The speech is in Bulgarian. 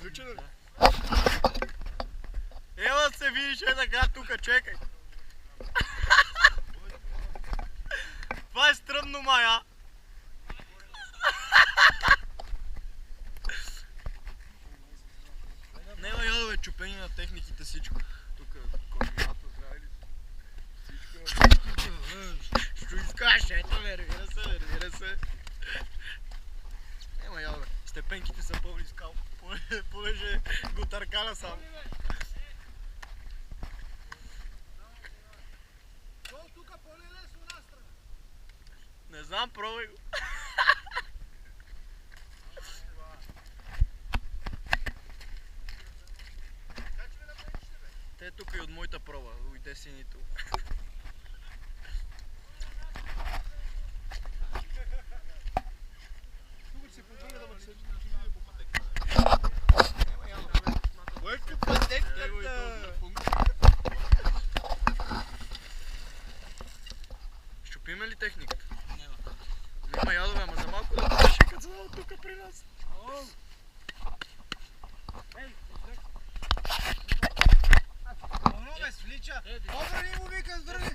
Изключено ли? Ела се видиш така тука, чекай. Това е стръмно, Мая. Нема ядове, чупени на техниките всичко. Тук координата, здраве ли? Всичко. Що искаш? Ето, нервира се. Нема ядове. Степенките са пълни скал. Понеже го търкаля само. Тука по-лесно настрана. Не знам, пробвай го. Те тук и от моята проба, уйде синито. Тук се подвърля да се види по пътеката. Кое по пътеката? Щупиме ли техниката? Няма ядове, ама за малко да беше кацала тук при нас. Много ме свлича. Добре ли му вика с други?